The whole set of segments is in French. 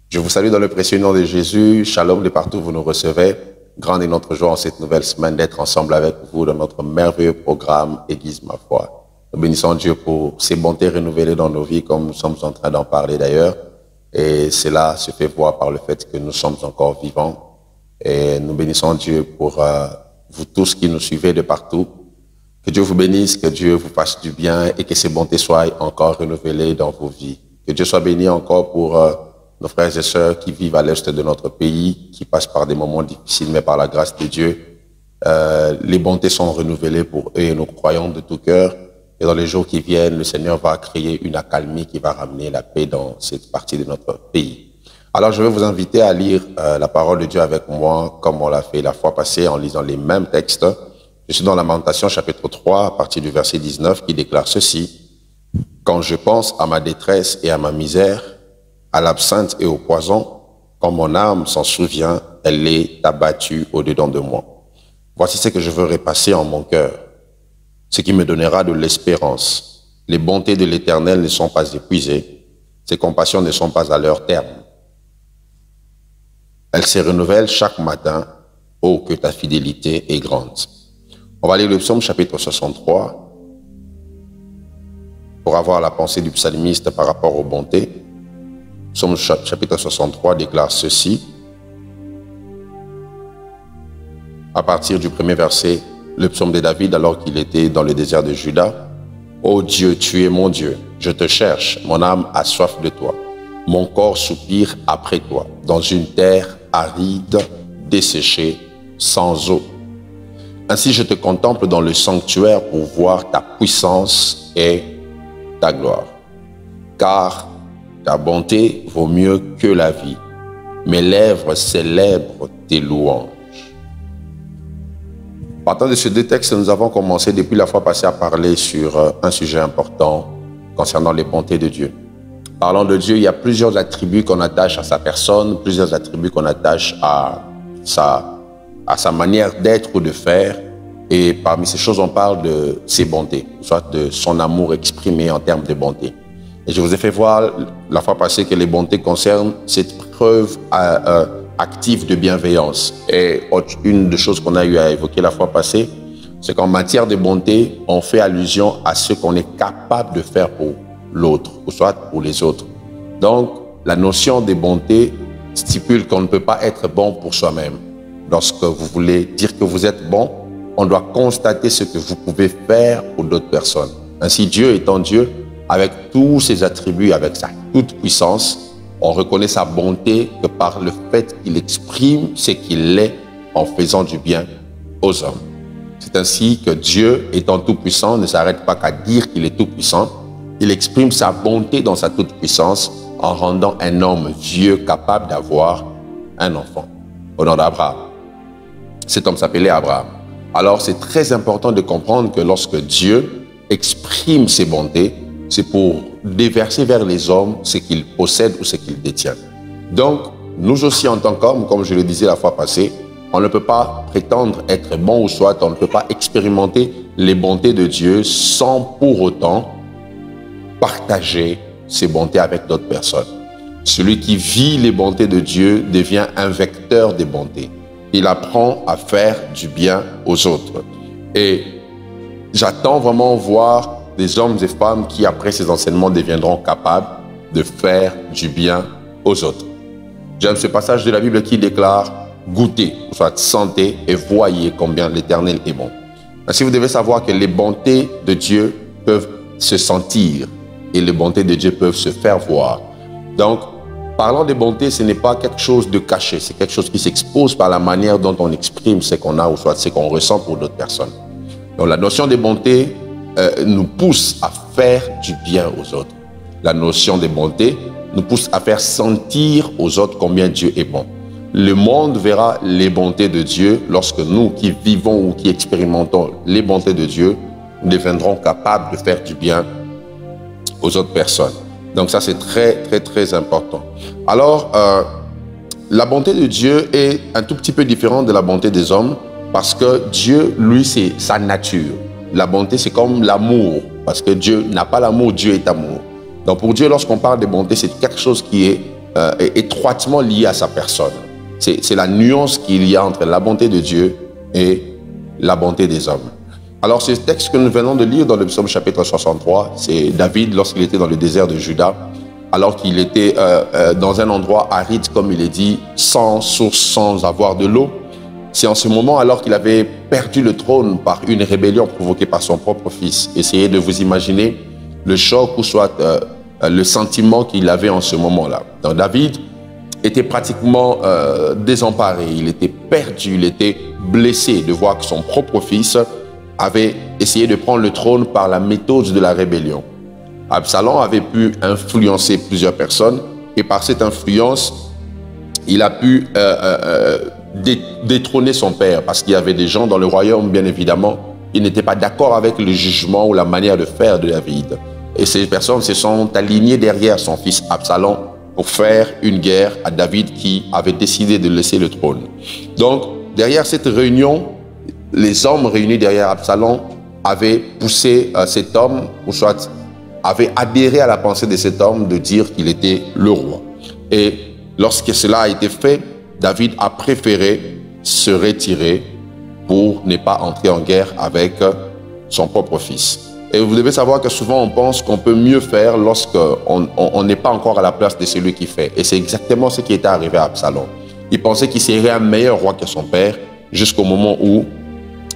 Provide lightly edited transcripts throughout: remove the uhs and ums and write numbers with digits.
Je vous salue dans le précieux nom de Jésus. Shalom de partout où vous nous recevez. Grande est notre joie en cette nouvelle semaine d'être ensemble avec vous dans notre merveilleux programme Aiguise ma foi. Nous bénissons Dieu pour ses bontés renouvelées dans nos vies comme nous sommes en train d'en parler d'ailleurs. Et cela se fait voir par le fait que nous sommes encore vivants. Et nous bénissons Dieu pour vous tous qui nous suivez de partout. Que Dieu vous bénisse, que Dieu vous fasse du bien et que ses bontés soient encore renouvelées dans vos vies. Que Dieu soit béni encore pour nos frères et sœurs qui vivent à l'est de notre pays, qui passent par des moments difficiles, mais par la grâce de Dieu, les bontés sont renouvelées pour eux et nous croyons de tout cœur. Et dans les jours qui viennent, le Seigneur va créer une accalmie qui va ramener la paix dans cette partie de notre pays. Alors, je vais vous inviter à lire la parole de Dieu avec moi, comme on l'a fait la fois passée en lisant les mêmes textes. Je suis dans Lamentation chapitre 3, à partir du verset 19, qui déclare ceci. « Quand je pense à ma détresse et à ma misère, à l'absinthe et au poison, quand mon âme s'en souvient, elle est abattue au-dedans de moi. Voici ce que je veux repasser en mon cœur, ce qui me donnera de l'espérance. Les bontés de l'Éternel ne sont pas épuisées, ses compassions ne sont pas à leur terme. Elles se renouvellent chaque matin, ô que ta fidélité est grande. » On va lire le psaume chapitre 63 pour avoir la pensée du psalmiste par rapport aux bontés. Psaume chapitre 63 déclare ceci. À partir du premier verset, le psaume de David alors qu'il était dans le désert de Juda. « Ô Dieu, tu es mon Dieu, je te cherche, mon âme a soif de toi. Mon corps soupire après toi, dans une terre aride, desséchée, sans eau. Ainsi je te contemple dans le sanctuaire pour voir ta puissance et ta gloire. Car ta bonté vaut mieux que la vie. Mes lèvres célèbrent tes louanges. » Partant de ces deux textes, nous avons commencé depuis la fois passée à parler sur un sujet important concernant les bontés de Dieu. Parlant de Dieu, il y a plusieurs attributs qu'on attache à sa personne, plusieurs attributs qu'on attache à sa manière d'être ou de faire. Et parmi ces choses, on parle de ses bontés, soit de son amour exprimé en termes de bonté. Et je vous ai fait voir la fois passée que les bontés concernent cette preuve active de bienveillance. Et une des choses qu'on a eu à évoquer la fois passée, c'est qu'en matière de bonté, on fait allusion à ce qu'on est capable de faire pour l'autre, ou soit pour les autres. Donc, la notion de bonté stipule qu'on ne peut pas être bon pour soi-même. Lorsque vous voulez dire que vous êtes bon, on doit constater ce que vous pouvez faire pour d'autres personnes. Ainsi, Dieu étant Dieu, avec tous ses attributs, avec sa toute-puissance, on reconnaît sa bonté que par le fait qu'il exprime ce qu'il est en faisant du bien aux hommes. C'est ainsi que Dieu, étant tout-puissant, ne s'arrête pas qu'à dire qu'il est tout-puissant. Il exprime sa bonté dans sa toute-puissance en rendant un homme vieux capable d'avoir un enfant au nom d'Abraham. Cet homme s'appelait Abraham. Alors, c'est très important de comprendre que lorsque Dieu exprime ses bontés, c'est pour déverser vers les hommes ce qu'ils possèdent ou ce qu'ils détiennent. Donc, nous aussi en tant qu'hommes, comme je le disais la fois passée, on ne peut pas prétendre être bon ou soit on ne peut pas expérimenter les bontés de Dieu sans pour autant partager ses bontés avec d'autres personnes. Celui qui vit les bontés de Dieu devient un vecteur des bontés. Il apprend à faire du bien aux autres. Et j'attends vraiment voir des hommes et femmes qui, après ces enseignements, deviendront capables de faire du bien aux autres. J'aime ce passage de la Bible qui déclare « Goûtez, soit sentez et voyez combien l'Éternel est bon ». Ainsi, vous devez savoir que les bontés de Dieu peuvent se sentir et les bontés de Dieu peuvent se faire voir. Donc, parlant de bonté, ce n'est pas quelque chose de caché, c'est quelque chose qui s'expose par la manière dont on exprime ce qu'on a ou soit ce qu'on ressent pour d'autres personnes. Donc la notion de bonté nous pousse à faire du bien aux autres. La notion de bonté nous pousse à faire sentir aux autres combien Dieu est bon. Le monde verra les bontés de Dieu lorsque nous qui vivons ou qui expérimentons les bontés de Dieu, nous deviendrons capables de faire du bien aux autres personnes. Donc ça, c'est très, très, très important. Alors, la bonté de Dieu est un tout petit peu différente de la bonté des hommes parce que Dieu, lui, c'est sa nature. La bonté, c'est comme l'amour parce que Dieu n'a pas l'amour, Dieu est amour. Donc pour Dieu, lorsqu'on parle de bonté, c'est quelque chose qui est étroitement liée à sa personne. C'est la nuance qu'il y a entre la bonté de Dieu et la bonté des hommes. Alors, ce texte que nous venons de lire dans le psaume chapitre 63, c'est David lorsqu'il était dans le désert de Juda, alors qu'il était dans un endroit aride, comme il est dit, sans source, sans avoir de l'eau. C'est en ce moment, alors qu'il avait perdu le trône par une rébellion provoquée par son propre fils. Essayez de vous imaginer le choc ou soit le sentiment qu'il avait en ce moment-là. Donc, David était pratiquement désemparé, il était perdu, il était blessé de voir que son propre fils avait essayé de prendre le trône par la méthode de la rébellion. Absalom avait pu influencer plusieurs personnes et par cette influence, il a pu détrôner son père parce qu'il y avait des gens dans le royaume, bien évidemment, qui n'étaient pas d'accord avec le jugement ou la manière de faire de David. Et ces personnes se sont alignées derrière son fils Absalom pour faire une guerre à David qui avait décidé de laisser le trône. Donc, derrière cette réunion, les hommes réunis derrière Absalom avaient poussé cet homme, ou soit avaient adhéré à la pensée de cet homme de dire qu'il était le roi. Et lorsque cela a été fait, David a préféré se retirer pour ne pas entrer en guerre avec son propre fils. Et vous devez savoir que souvent on pense qu'on peut mieux faire lorsqu'on n'est pas encore à la place de celui qui fait. Et c'est exactement ce qui était arrivé à Absalom. Il pensait qu'il serait un meilleur roi que son père jusqu'au moment où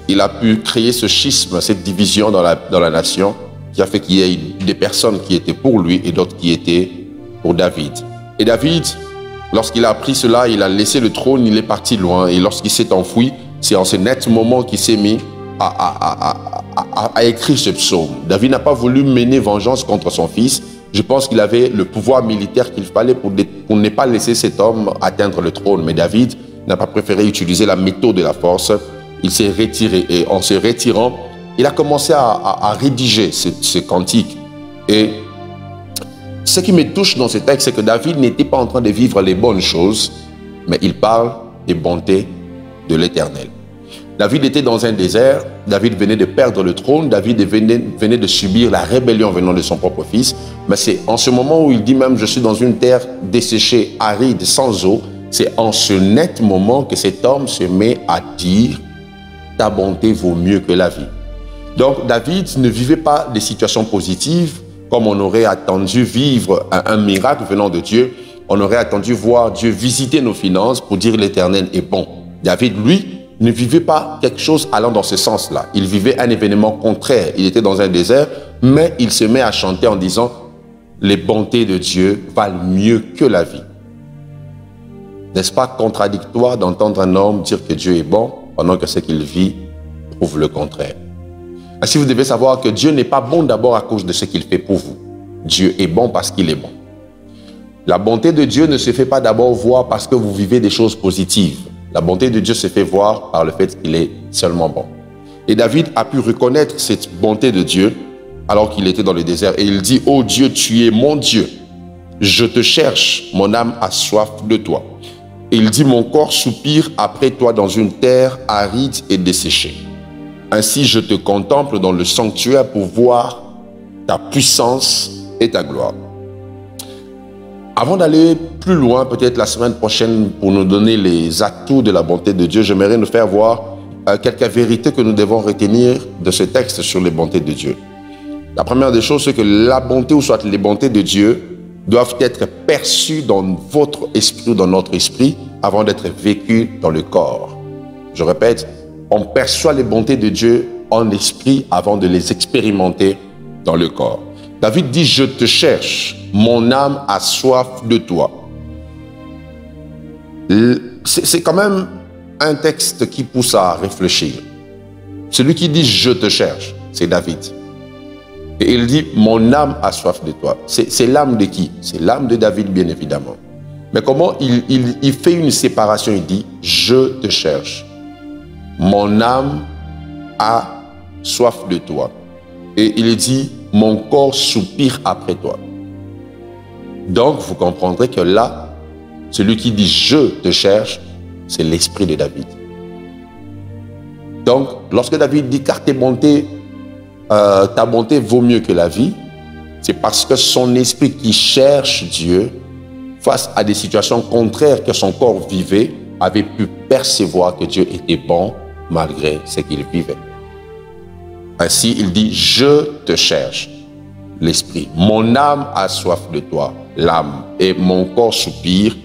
il a pu créer ce schisme, cette division dans la nation qui a fait qu'il y ait des personnes qui étaient pour lui et d'autres qui étaient pour David. Et David, lorsqu'il a appris cela, il a laissé le trône, il est parti loin. Et lorsqu'il s'est enfoui, c'est en ce net moment qu'il s'est mis à écrire ce psaume. David n'a pas voulu mener vengeance contre son fils. Je pense qu'il avait le pouvoir militaire qu'il fallait pour ne pas laisser cet homme atteindre le trône. Mais David n'a pas préféré utiliser la méthode de la force. Il s'est retiré et en se retirant, il a commencé à rédiger ce cantique. Et ce qui me touche dans ce texte, c'est que David n'était pas en train de vivre les bonnes choses, mais il parle des bontés de l'Éternel. David était dans un désert, David venait de perdre le trône, David venait de subir la rébellion venant de son propre fils. Mais c'est en ce moment où il dit même « je suis dans une terre desséchée, aride, sans eau », c'est en ce net moment que cet homme se met à dire « ta bonté vaut mieux que la vie ». Donc David ne vivait pas des situations positives comme on aurait attendu vivre un miracle venant de Dieu. On aurait attendu voir Dieu visiter nos finances pour dire « l'Éternel est bon ». David, lui, ne vivait pas quelque chose allant dans ce sens-là. Il vivait un événement contraire. Il était dans un désert, mais il se met à chanter en disant « les bontés de Dieu valent mieux que la vie ». N'est-ce pas contradictoire d'entendre un homme dire que Dieu est bon pendant que ce qu'il vit prouve le contraire? Ainsi, vous devez savoir que Dieu n'est pas bon d'abord à cause de ce qu'il fait pour vous. Dieu est bon parce qu'il est bon. La bonté de Dieu ne se fait pas d'abord voir parce que vous vivez des choses positives. La bonté de Dieu se fait voir par le fait qu'il est seulement bon. Et David a pu reconnaître cette bonté de Dieu alors qu'il était dans le désert. Et il dit, « Oh Dieu, tu es mon Dieu. Je te cherche, mon âme a soif de toi. » Et il dit, « Mon corps soupire après toi dans une terre aride et desséchée. Ainsi je te contemple dans le sanctuaire pour voir ta puissance et ta gloire. » Avant d'aller plus loin, peut-être la semaine prochaine, pour nous donner les atouts de la bonté de Dieu, j'aimerais nous faire voir quelques vérités que nous devons retenir de ce texte sur les bontés de Dieu. La première des choses, c'est que la bonté, ou soit les bontés de Dieu, doivent être perçues dans votre esprit ou dans notre esprit avant d'être vécues dans le corps. Je répète, on perçoit les bontés de Dieu en esprit avant de les expérimenter dans le corps. David dit, « Je te cherche, mon âme a soif de toi. » C'est quand même un texte qui pousse à réfléchir. Celui qui dit « Je te cherche », c'est David. Et il dit « Mon âme a soif de toi ». C'est l'âme de qui? C'est l'âme de David, bien évidemment. Mais comment il fait une séparation? Il dit « Je te cherche. Mon âme a soif de toi. » Et il dit « Mon corps soupire après toi. » Donc, vous comprendrez que là, celui qui dit « Je te cherche », c'est l'esprit de David. Donc, lorsque David dit « Car ta bonté vaut mieux que la vie », c'est parce que son esprit qui cherche Dieu face à des situations contraires que son corps vivait, avait pu percevoir que Dieu était bon malgré ce qu'il vivait. Ainsi, il dit, je te cherche, l'esprit. Mon âme a soif de toi, l'âme, et mon corps soupire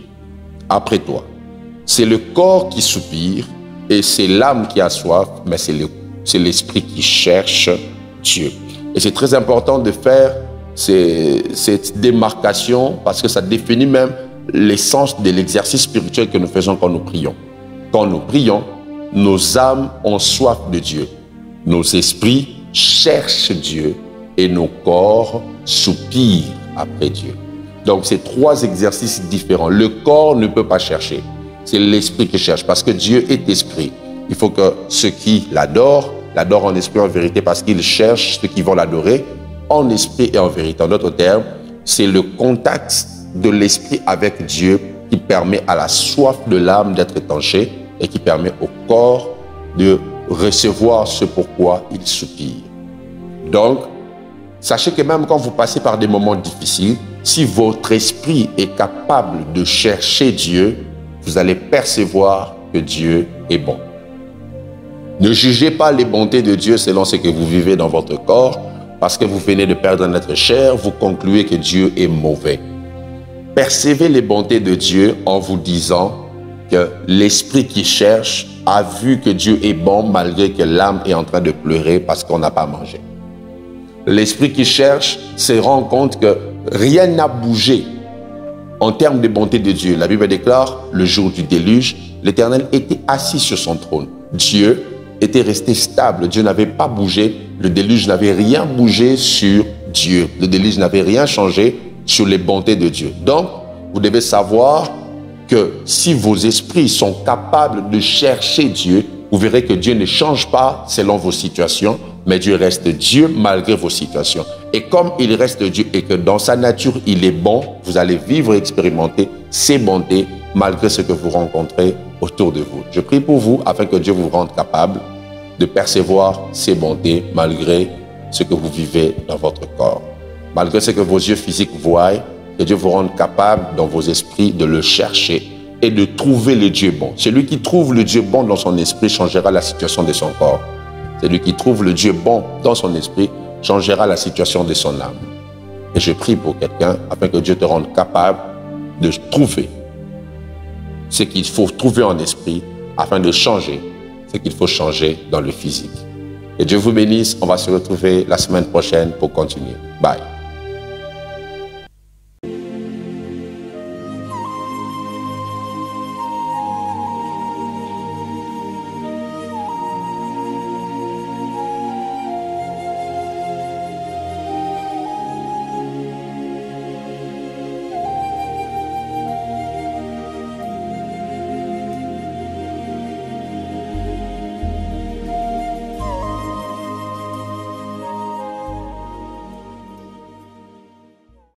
après toi. C'est le corps qui soupire et c'est l'âme qui a soif, mais c'est l'esprit qui cherche Dieu. Et c'est très important de faire cette démarcation parce que ça définit même l'essence de l'exercice spirituel que nous faisons quand nous prions. Quand nous prions, nos âmes ont soif de Dieu. Nos esprits cherchent Dieu et nos corps soupirent après Dieu. Donc, c'est trois exercices différents. Le corps ne peut pas chercher. C'est l'esprit qui cherche parce que Dieu est esprit. Il faut que ceux qui l'adorent en esprit et en vérité parce qu'ils cherchent ceux qui vont l'adorer en esprit et en vérité. En d'autres termes, c'est le contact de l'esprit avec Dieu qui permet à la soif de l'âme d'être étanchée et qui permet au corps de recevoir ce pourquoi il soupire. Donc, sachez que même quand vous passez par des moments difficiles, si votre esprit est capable de chercher Dieu, vous allez percevoir que Dieu est bon. Ne jugez pas les bontés de Dieu selon ce que vous vivez dans votre corps, parce que vous venez de perdre notre chair, vous concluez que Dieu est mauvais. Percevez les bontés de Dieu en vous disant que l'esprit qui cherche a vu que Dieu est bon malgré que l'âme est en train de pleurer parce qu'on n'a pas mangé. L'esprit qui cherche se rend compte que rien n'a bougé en termes de bonté de Dieu. La Bible déclare, le jour du déluge, l'Éternel était assis sur son trône. Dieu était resté stable. Dieu n'avait pas bougé. Le déluge n'avait rien bougé sur Dieu. Le déluge n'avait rien changé sur les bontés de Dieu. Donc, vous devez savoir que si vos esprits sont capables de chercher Dieu, vous verrez que Dieu ne change pas selon vos situations, mais Dieu reste Dieu malgré vos situations. Et comme il reste Dieu et que dans sa nature, il est bon, vous allez vivre et expérimenter ses bontés malgré ce que vous rencontrez autour de vous. Je prie pour vous afin que Dieu vous rende capable de percevoir ses bontés malgré ce que vous vivez dans votre corps. Malgré ce que vos yeux physiques voient, que Dieu vous rende capable dans vos esprits de le chercher et de trouver le Dieu bon. Celui qui trouve le Dieu bon dans son esprit changera la situation de son corps. Celui qui trouve le Dieu bon dans son esprit changera la situation de son âme. Et je prie pour quelqu'un afin que Dieu te rende capable de trouver ce qu'il faut trouver en esprit afin de changer ce qu'il faut changer dans le physique. Que Dieu vous bénisse. On va se retrouver la semaine prochaine pour continuer. Bye.